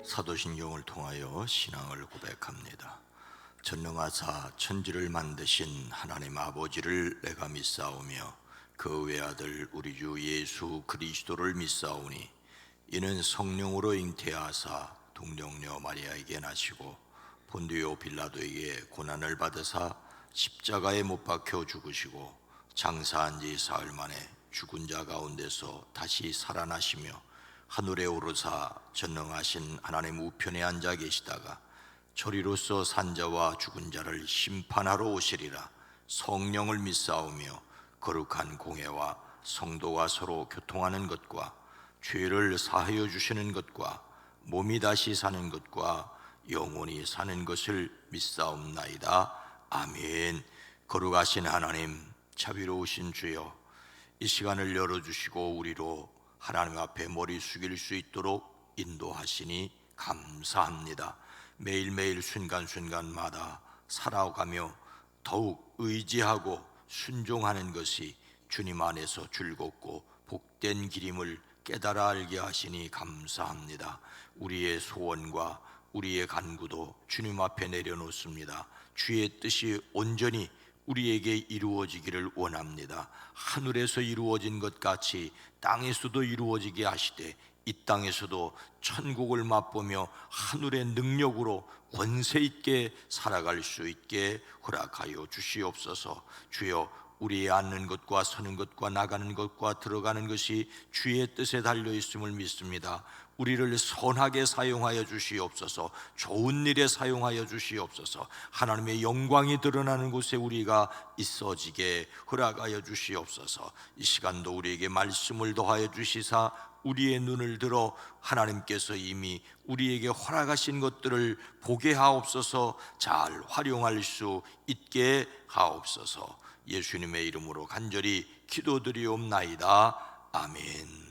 사도신경을 통하여 신앙을 고백합니다. 전능하사 천지를 만드신 하나님 아버지를 내가 믿사오며 그 외아들 우리 주 예수 그리스도를 믿사오니 이는 성령으로 잉태하사 동정녀 마리아에게 나시고 본디오 빌라도에게 고난을 받으사 십자가에 못 박혀 죽으시고 장사한 지 사흘 만에 죽은 자 가운데서 다시 살아나시며 하늘에 오르사 전능하신 하나님 우편에 앉아 계시다가 저리로서 산자와 죽은 자를 심판하러 오시리라. 성령을 믿사오며 거룩한 공회와 성도가 서로 교통하는 것과 죄를 사하여 주시는 것과 몸이 다시 사는 것과 영원히 사는 것을 믿사옵나이다. 아멘. 거룩하신 하나님, 자비로우신 주여, 이 시간을 열어주시고 우리로 하나님 앞에 머리 숙일 수 있도록 인도하시니 감사합니다. 매일매일 순간순간마다 살아가며 더욱 의지하고 순종하는 것이 주님 안에서 즐겁고 복된 길임을 깨달아 알게 하시니 감사합니다. 우리의 소원과 우리의 간구도 주님 앞에 내려놓습니다. 주의 뜻이 온전히 우리에게 이루어지기를 원합니다. 하늘에서 이루어진 것 같이 땅에서도 이루어지게 하시되 이 땅에서도 천국을 맛보며 하늘의 능력으로 권세 있게 살아갈 수 있게 허락하여 주시옵소서. 주여, 우리의 앉는 것과 서는 것과 나가는 것과 들어가는 것이 주의 뜻에 달려 있음을 믿습니다. 우리를 선하게 사용하여 주시옵소서. 좋은 일에 사용하여 주시옵소서. 하나님의 영광이 드러나는 곳에 우리가 있어지게 허락하여 주시옵소서. 이 시간도 우리에게 말씀을 더하여 주시사 우리의 눈을 들어 하나님께서 이미 우리에게 허락하신 것들을 보게 하옵소서. 잘 활용할 수 있게 하옵소서. 예수님의 이름으로 간절히 기도드리옵나이다. 아멘.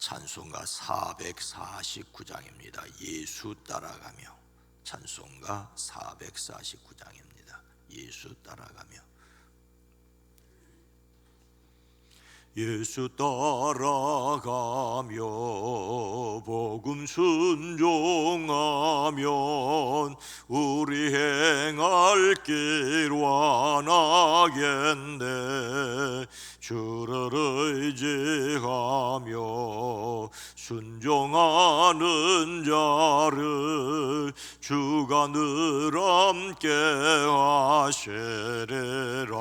찬송가 449장입니다. 예수 따라가며. 찬송가 449장입니다. 예수 따라가며. 예수 따라가며 복음 순종하면 우리 행할 길 완하겠네. 주를 의지하며 순종하는 자를 주가 늘 함께 하시리라.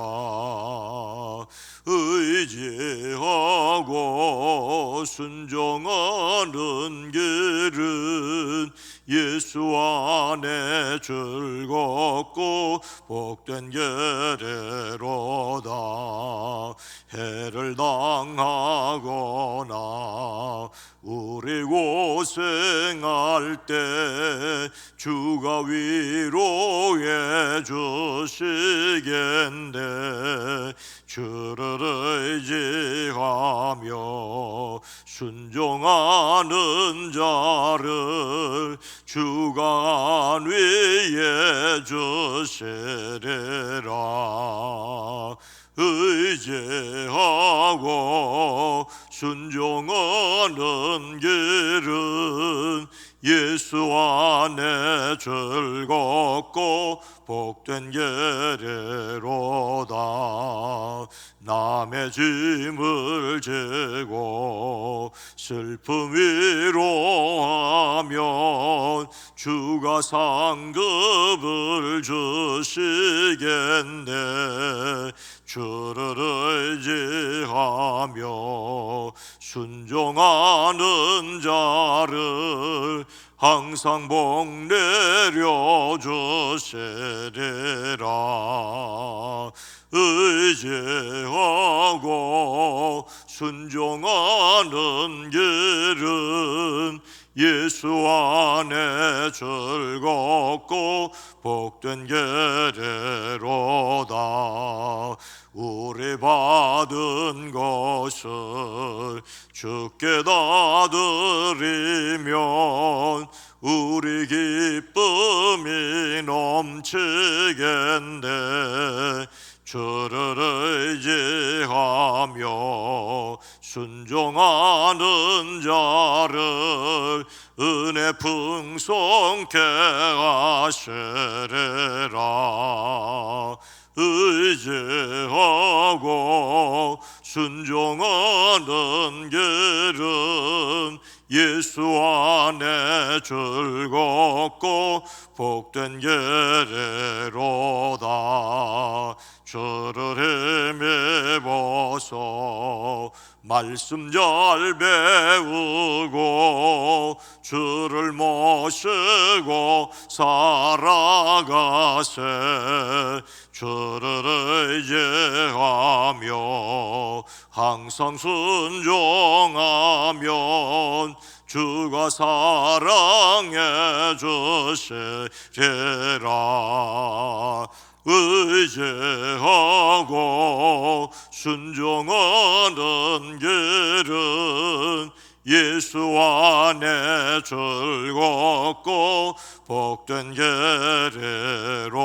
의지하고 순종하는 길은 예수 안에 즐겁고 복된 길이로다. 해를 당하거나 우리 고생할 때 주가 위로해 주시겠네. 주를 의지하며 순종하는 자를 주가 안위해 주시리라. 의지하고 순종하는 길은 예수 안에 즐겁고 복된 길이로다. 남의 짐을 지고 슬픔 위로하면 주가 상급을 주시겠네. 주를 의지하며 순종하는 자를 항상 복 내려 주시리라. 의지하고 순종하는 길은 예수 안에 즐겁고 복된 길이로다. 우리 받은 것을 주께 다 드리면 우리 기쁨이 넘치겠네. 주를 의지하며 순종하는 자를 풍성케 하시리라. 의지하고 순종하는 길은 예수 안에 즐겁고 복된 길이로다. 주를 힘입어서 말씀 잘 배우고 주를 모시고 살아가세. 주를 의지하며 항상 순종하면 주가 사랑해 주시리라. 의지하고 순종하는 길은 예수 안에 즐겁고 복된 길이로다.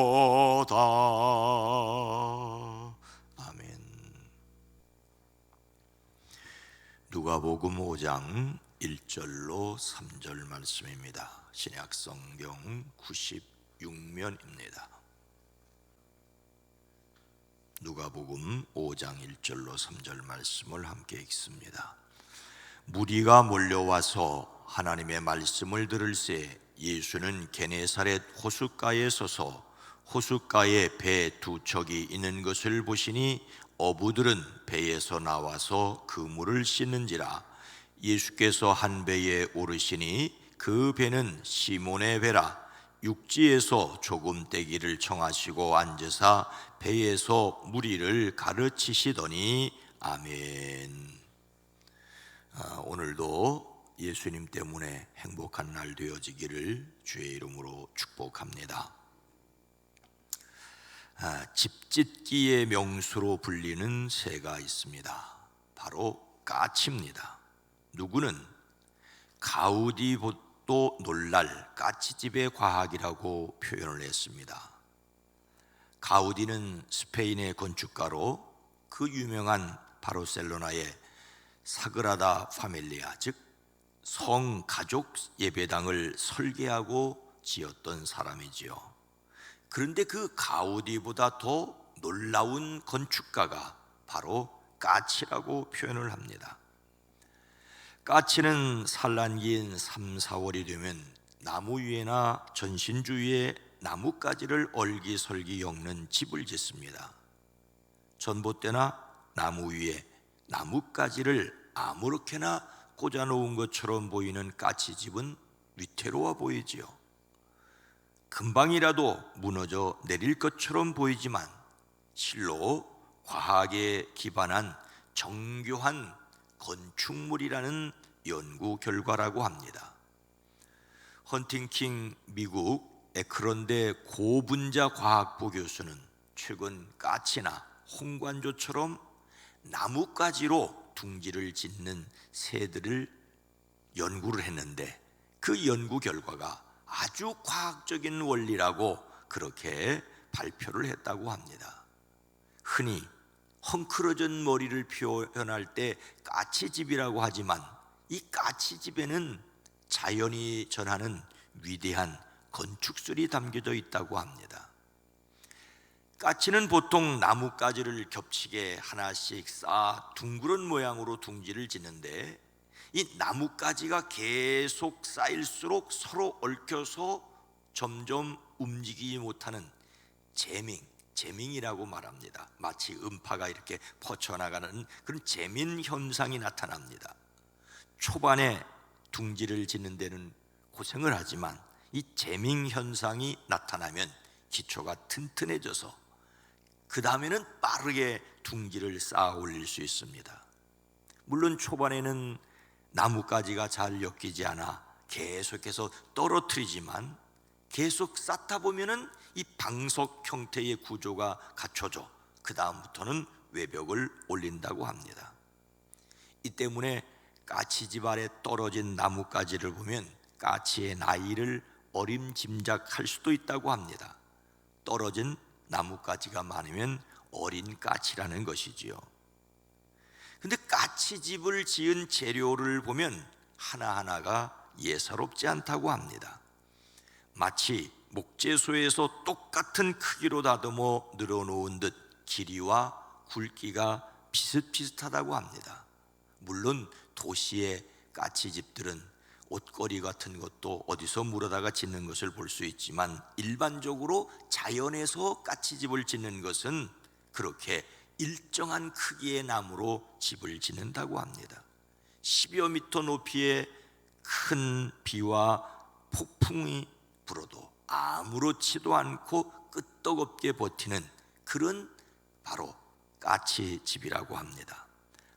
아멘. 누가복음 5장 1절로 3절 말씀입니다. 신약성경 96면입니다. 누가복음 5장 1절로 3절 말씀을 함께 읽습니다. 무리가 몰려와서 하나님의 말씀을 들을새 예수는 게네사렛 호숫가에 서서 호숫가에 배 두 척이 있는 것을 보시니 어부들은 배에서 나와서 그 물을 씻는지라. 예수께서 한 배에 오르시니 그 배는 시몬의 배라. 육지에서 조금 떼기를 청하시고 앉으사 배에서 무리를 가르치시더니. 아멘. 오늘도 예수님 때문에 행복한 날 되어지기를 주의 이름으로 축복합니다. 집짓기의 명수로 불리는 새가 있습니다. 바로 까치입니다. 누구는 가우디도 놀랄 까치집의 과학이라고 표현을 했습니다. 가우디는 스페인의 건축가로 그 유명한 바르셀로나의 사그라다 파밀리아, 즉 성가족 예배당을 설계하고 지었던 사람이지요. 그런데 그 가우디보다 더 놀라운 건축가가 바로 까치라고 표현을 합니다. 까치는 산란기인 3, 4월이 되면 나무 위에나 전신주 위에 나뭇가지를 얼기설기 엮는 집을 짓습니다. 전봇대나 나무 위에 나뭇가지를 아무렇게나 꽂아놓은 것처럼 보이는 까치집은 위태로워 보이지요. 금방이라도 무너져 내릴 것처럼 보이지만 실로 과학에 기반한 정교한 건축물이라는 연구 결과라고 합니다. 헌팅킹 미국 에크런대 고분자 과학부 교수는 최근 까치나 홍관조처럼 나뭇가지로 둥지를 짓는 새들을 연구를 했는데 그 연구 결과가 아주 과학적인 원리라고 그렇게 발표를 했다고 합니다. 흔히 헝클어진 머리를 표현할 때 까치집이라고 하지만 이 까치집에는 자연이 전하는 위대한 건축술이 담겨져 있다고 합니다. 까치는 보통 나뭇가지를 겹치게 하나씩 쌓아 둥그런 모양으로 둥지를 짓는데 이 나뭇가지가 계속 쌓일수록 서로 얽혀서 점점 움직이지 못하는 재밍이라고 말합니다. 마치 음파가 이렇게 퍼쳐나가는 그런 재민 현상이 나타납니다. 초반에 둥지를 짓는 데는 고생을 하지만 이 재밍 현상이 나타나면 기초가 튼튼해져서 그 다음에는 빠르게 둥지를 쌓아 올릴 수 있습니다. 물론 초반에는 나뭇가지가 잘 엮이지 않아 계속해서 떨어뜨리지만 계속 쌓다 보면은 이 방석 형태의 구조가 갖춰져 그 다음부터는 외벽을 올린다고 합니다. 이 때문에 까치집 아래 떨어진 나뭇가지를 보면 까치의 나이를 어림짐작할 수도 있다고 합니다. 떨어진 나뭇가지가 많으면 어린 까치라는 것이지요. 근데 까치집을 지은 재료를 보면 하나하나가 예사롭지 않다고 합니다. 마치 목재소에서 똑같은 크기로 다듬어 늘어놓은 듯 길이와 굵기가 비슷비슷하다고 합니다. 물론 도시의 까치집들은 옷걸이 같은 것도 어디서 물어다가 짓는 것을 볼 수 있지만 일반적으로 자연에서 까치집을 짓는 것은 그렇게 일정한 크기의 나무로 집을 짓는다고 합니다. 10여 미터 높이의 큰 비와 폭풍이 불어도 아무렇지도 않고 끄떡없게 버티는 그런 바로 까치집이라고 합니다.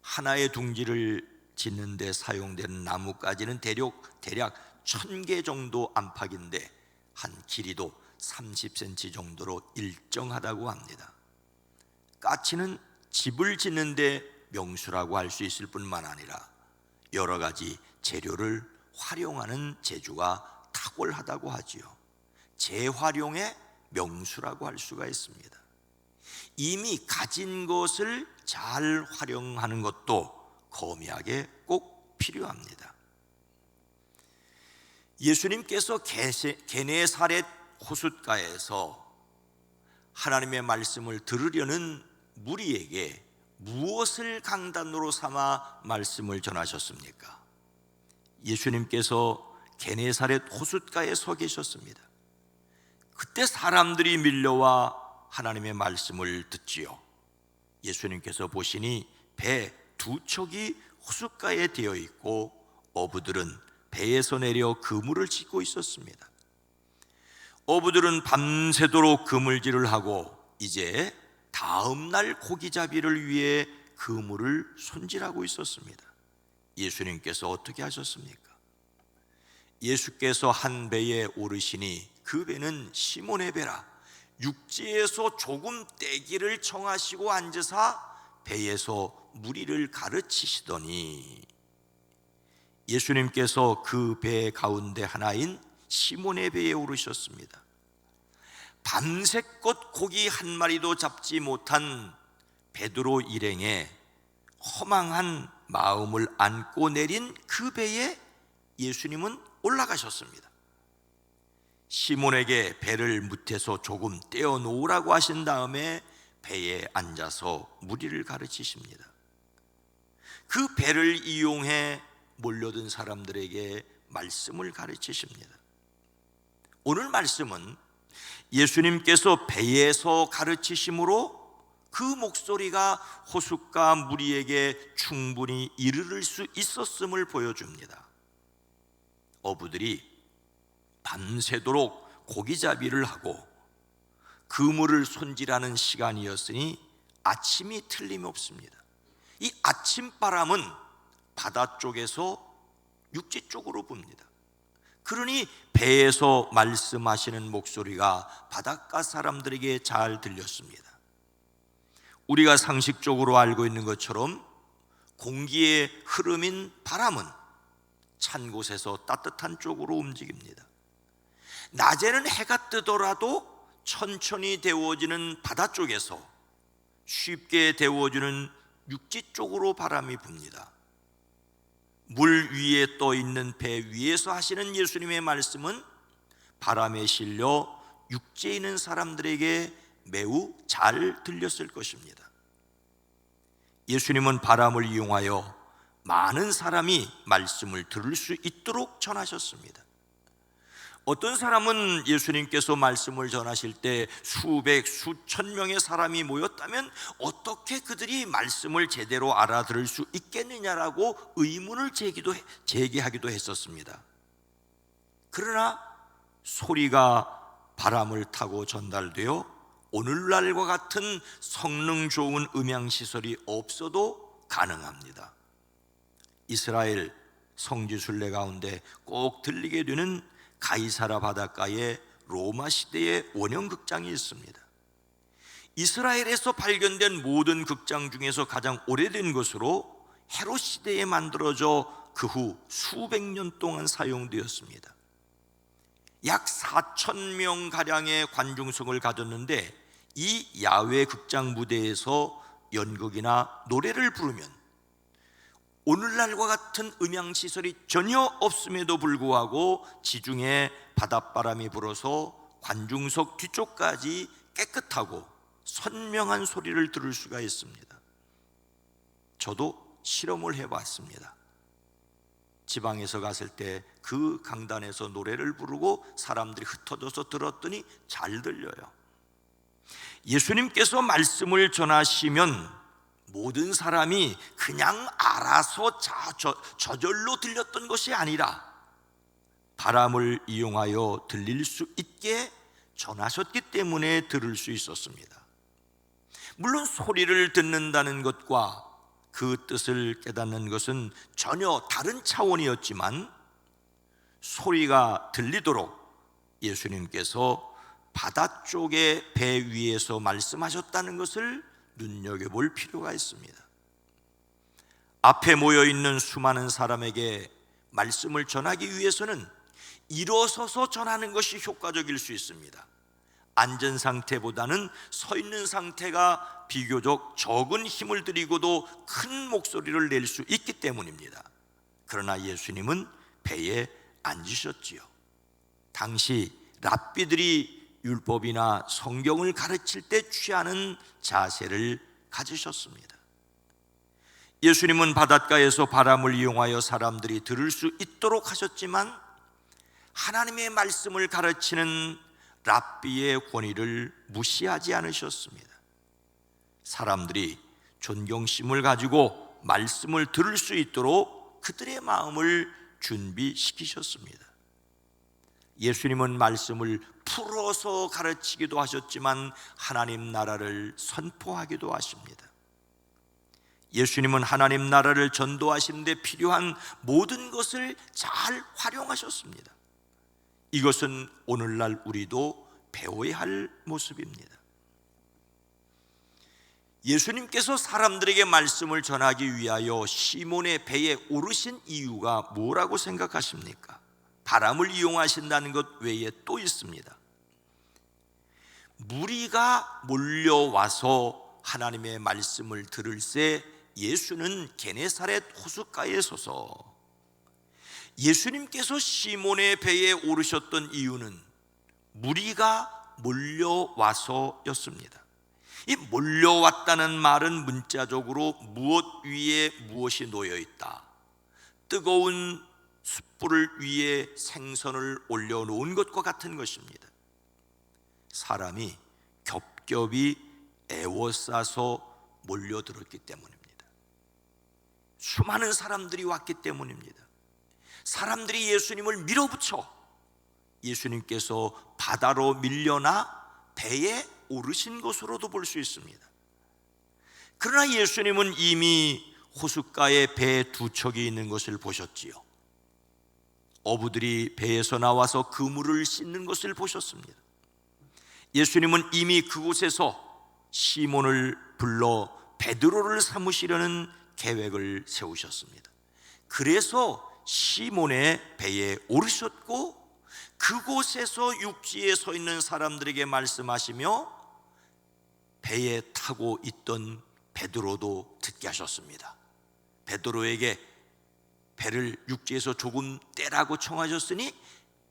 하나의 둥지를 짓는 데 사용되는 나무까지는 대략 1000개 정도 안팎인데 한 길이도 30cm 정도로 일정하다고 합니다. 까치는 집을 짓는 데 명수라고 할 수 있을 뿐만 아니라 여러 가지 재료를 활용하는 재주가 탁월하다고 하지요. 재활용의 명수라고 할 수가 있습니다. 이미 가진 것을 잘 활용하는 것도 거미하게 꼭 필요합니다. 예수님께서 게네사렛 호숫가에서 하나님의 말씀을 들으려는 무리에게 무엇을 강단으로 삼아 말씀을 전하셨습니까? 예수님께서 게네사렛 호숫가에 서 계셨습니다. 그때 사람들이 밀려와 하나님의 말씀을 듣지요. 예수님께서 보시니 배 2척이 호숫가에 되어 있고 어부들은 배에서 내려 그물을 짓고 있었습니다. 어부들은 밤새도록 그물질을 하고 이제 다음 날 고기잡이를 위해 그물을 손질하고 있었습니다. 예수님께서 어떻게 하셨습니까? 예수께서 한 배에 오르시니 그 배는 시몬의 배라 육지에서 조금 떼기를 청하시고 앉으사 배에서 무리를 가르치시더니 예수님께서 그 배 가운데 하나인 시몬의 배에 오르셨습니다. 밤새껏 고기 한 마리도 잡지 못한 베드로 일행의 허망한 마음을 안고 내린 그 배에 예수님은 올라가셨습니다. 시몬에게 배를 무태서 조금 떼어 놓으라고 하신 다음에 배에 앉아서 무리를 가르치십니다. 그 배를 이용해 몰려든 사람들에게 말씀을 가르치십니다. 오늘 말씀은 예수님께서 배에서 가르치심으로 그 목소리가 호숫가 무리에게 충분히 이르를 수 있었음을 보여줍니다. 어부들이 밤새도록 고기잡이를 하고 그물을 손질하는 시간이었으니 아침이 틀림없습니다. 이 아침바람은 바다 쪽에서 육지 쪽으로 붑니다. 그러니 배에서 말씀하시는 목소리가 바닷가 사람들에게 잘 들렸습니다. 우리가 상식적으로 알고 있는 것처럼 공기의 흐름인 바람은 찬 곳에서 따뜻한 쪽으로 움직입니다. 낮에는 해가 뜨더라도 천천히 데워지는 바다 쪽에서 쉽게 데워지는 육지 쪽으로 바람이 붑니다. 물 위에 떠 있는 배 위에서 하시는 예수님의 말씀은 바람에 실려 육지에 있는 사람들에게 매우 잘 들렸을 것입니다. 예수님은 바람을 이용하여 많은 사람이 말씀을 들을 수 있도록 전하셨습니다. 어떤 사람은 예수님께서 말씀을 전하실 때 수백, 수천 명의 사람이 모였다면 어떻게 그들이 말씀을 제대로 알아들을 수 있겠느냐라고 의문을 제기하기도 했었습니다. 그러나 소리가 바람을 타고 전달되어 오늘날과 같은 성능 좋은 음향시설이 없어도 가능합니다. 이스라엘 성지순례 가운데 꼭 들리게 되는 가이사라 바닷가에 로마 시대의 원형극장이 있습니다. 이스라엘에서 발견된 모든 극장 중에서 가장 오래된 것으로 헤롯 시대에 만들어져 그 후 수백 년 동안 사용되었습니다. 약 4,000명 가량의 관중석을 가졌는데 이 야외 극장 무대에서 연극이나 노래를 부르면 오늘날과 같은 음향시설이 전혀 없음에도 불구하고 지중해 바닷바람이 불어서 관중석 뒤쪽까지 깨끗하고 선명한 소리를 들을 수가 있습니다. 저도 실험을 해봤습니다. 지방에서 갔을 때 그 강단에서 노래를 부르고 사람들이 흩어져서 들었더니 잘 들려요. 예수님께서 말씀을 전하시면 모든 사람이 그냥 알아서 저절로 들렸던 것이 아니라 바람을 이용하여 들릴 수 있게 전하셨기 때문에 들을 수 있었습니다. 물론 소리를 듣는다는 것과 그 뜻을 깨닫는 것은 전혀 다른 차원이었지만 소리가 들리도록 예수님께서 바다 쪽의 배 위에서 말씀하셨다는 것을 눈여겨볼 필요가 있습니다. 앞에 모여있는 수많은 사람에게 말씀을 전하기 위해서는 일어서서 전하는 것이 효과적일 수 있습니다. 앉은 상태보다는 서 있는 상태가 비교적 적은 힘을 들이고도 큰 목소리를 낼 수 있기 때문입니다. 그러나 예수님은 배에 앉으셨지요. 당시 랍비들이 율법이나 성경을 가르칠 때 취하는 자세를 가지셨습니다. 예수님은 바닷가에서 바람을 이용하여 사람들이 들을 수 있도록 하셨지만 하나님의 말씀을 가르치는 랍비의 권위를 무시하지 않으셨습니다. 사람들이 존경심을 가지고 말씀을 들을 수 있도록 그들의 마음을 준비시키셨습니다. 예수님은 말씀을 풀어서 가르치기도 하셨지만 하나님 나라를 선포하기도 하십니다. 예수님은 하나님 나라를 전도하시는 데 필요한 모든 것을 잘 활용하셨습니다. 이것은 오늘날 우리도 배워야 할 모습입니다. 예수님께서 사람들에게 말씀을 전하기 위하여 시몬의 배에 오르신 이유가 뭐라고 생각하십니까? 바람을 이용하신다는 것 외에 또 있습니다. 무리가 몰려와서 하나님의 말씀을 들을새 예수는 게네사렛 호숫가에 서서 예수님께서 시몬의 배에 오르셨던 이유는 무리가 몰려와서였습니다. 이 몰려왔다는 말은 문자적으로 무엇 위에 무엇이 놓여있다, 뜨거운 숯불을 위에 생선을 올려놓은 것과 같은 것입니다. 사람이 겹겹이 에워싸서 몰려들었기 때문입니다. 수많은 사람들이 왔기 때문입니다. 사람들이 예수님을 밀어붙여 예수님께서 바다로 밀려나 배에 오르신 것으로도 볼 수 있습니다. 그러나 예수님은 이미 호숫가에 배 두 척이 있는 것을 보셨지요. 어부들이 배에서 나와서 그물을 씻는 것을 보셨습니다. 예수님은 이미 그곳에서 시몬을 불러 베드로를 삼으시려는 계획을 세우셨습니다. 그래서 시몬의 배에 오르셨고 그곳에서 육지에 서 있는 사람들에게 말씀하시며 배에 타고 있던 베드로도 듣게 하셨습니다. 베드로에게 배를 육지에서 조금 떼라고 청하셨으니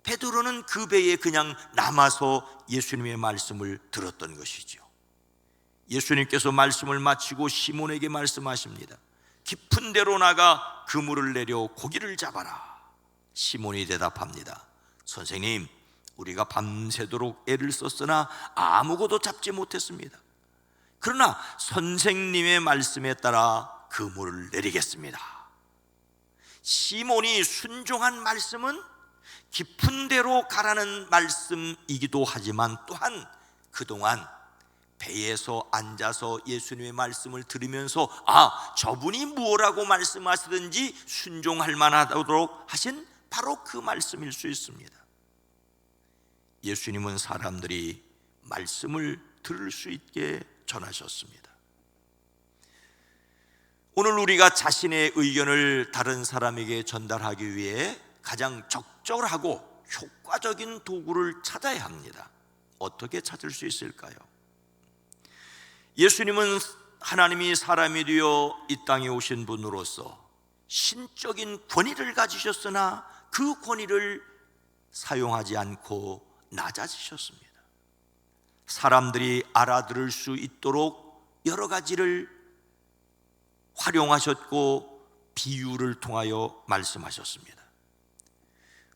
베드로는 그 배에 그냥 남아서 예수님의 말씀을 들었던 것이죠. 예수님께서 말씀을 마치고 시몬에게 말씀하십니다. 깊은 데로 나가 그물을 내려 고기를 잡아라. 시몬이 대답합니다. 선생님, 우리가 밤새도록 애를 썼으나 아무것도 잡지 못했습니다. 그러나 선생님의 말씀에 따라 그물을 내리겠습니다. 시몬이 순종한 말씀은 깊은 데로 가라는 말씀이기도 하지만 또한 그동안 배에서 앉아서 예수님의 말씀을 들으면서 저분이 뭐라고 말씀하시든지 순종할 만하도록 하신 바로 그 말씀일 수 있습니다. 예수님은 사람들이 말씀을 들을 수 있게 전하셨습니다. 오늘 우리가 자신의 의견을 다른 사람에게 전달하기 위해 가장 적절하고 효과적인 도구를 찾아야 합니다. 어떻게 찾을 수 있을까요? 예수님은 하나님이 사람이 되어 이 땅에 오신 분으로서 신적인 권위를 가지셨으나 그 권위를 사용하지 않고 낮아지셨습니다. 사람들이 알아들을 수 있도록 여러 가지를 활용하셨고 비유를 통하여 말씀하셨습니다.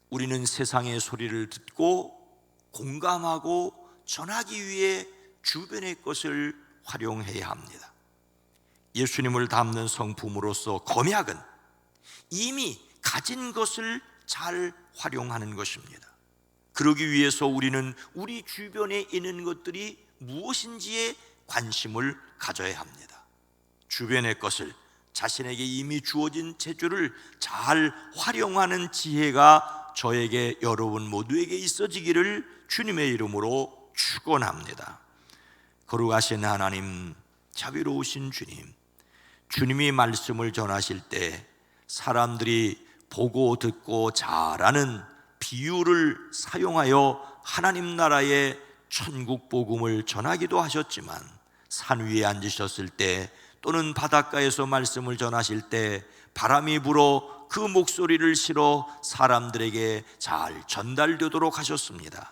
우리는 세상의 소리를 듣고 공감하고 전하기 위해 주변의 것을 활용해야 합니다. 예수님을 닮는 성품으로서 검약은 이미 가진 것을 잘 활용하는 것입니다. 그러기 위해서 우리는 우리 주변에 있는 것들이 무엇인지에 관심을 가져야 합니다. 주변의 것을, 자신에게 이미 주어진 재주를 잘 활용하는 지혜가 저에게, 여러분 모두에게 있어지기를 주님의 이름으로 축원합니다. 거룩하신 하나님, 자비로우신 주님, 주님이 말씀을 전하실 때 사람들이 보고 듣고 잘하는 비유를 사용하여 하나님 나라의 천국 복음을 전하기도 하셨지만, 산 위에 앉으셨을 때 또는 바닷가에서 말씀을 전하실 때 바람이 불어 그 목소리를 실어 사람들에게 잘 전달되도록 하셨습니다.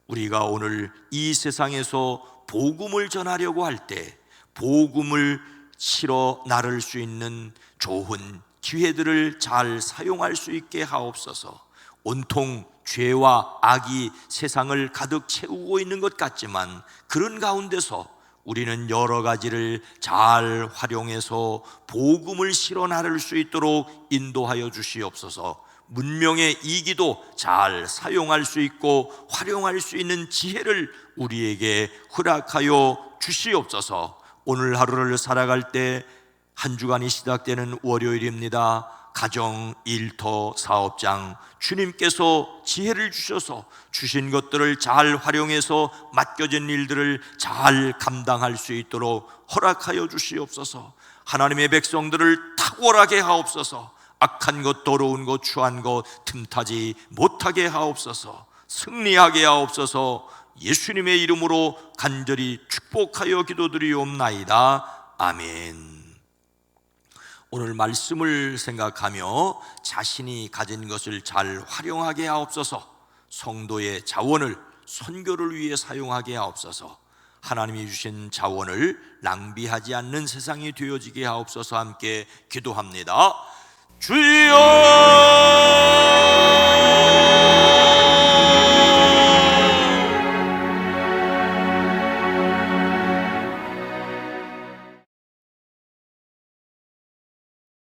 우리가 오늘 이 세상에서 복음을 전하려고 할 때 복음을 실어 나를 수 있는 좋은 기회들을 잘 사용할 수 있게 하옵소서. 온통 죄와 악이 세상을 가득 채우고 있는 것 같지만 그런 가운데서 우리는 여러 가지를 잘 활용해서 복음을 실어 나를 수 있도록 인도하여 주시옵소서. 문명의 이기도 잘 사용할 수 있고 활용할 수 있는 지혜를 우리에게 허락하여 주시옵소서. 오늘 하루를 살아갈 때 한 주간이 시작되는 월요일입니다. 가정, 일터, 사업장, 주님께서 지혜를 주셔서 주신 것들을 잘 활용해서 맡겨진 일들을 잘 감당할 수 있도록 허락하여 주시옵소서. 하나님의 백성들을 탁월하게 하옵소서. 악한 것, 더러운 것, 추한 것 틈타지 못하게 하옵소서. 승리하게 하옵소서. 예수님의 이름으로 간절히 축복하여 기도드리옵나이다. 아멘. 오늘 말씀을 생각하며 자신이 가진 것을 잘 활용하게 하옵소서. 성도의 자원을 선교를 위해 사용하게 하옵소서. 하나님이 주신 자원을 낭비하지 않는 세상이 되어지게 하옵소서. 함께 기도합니다. 주여!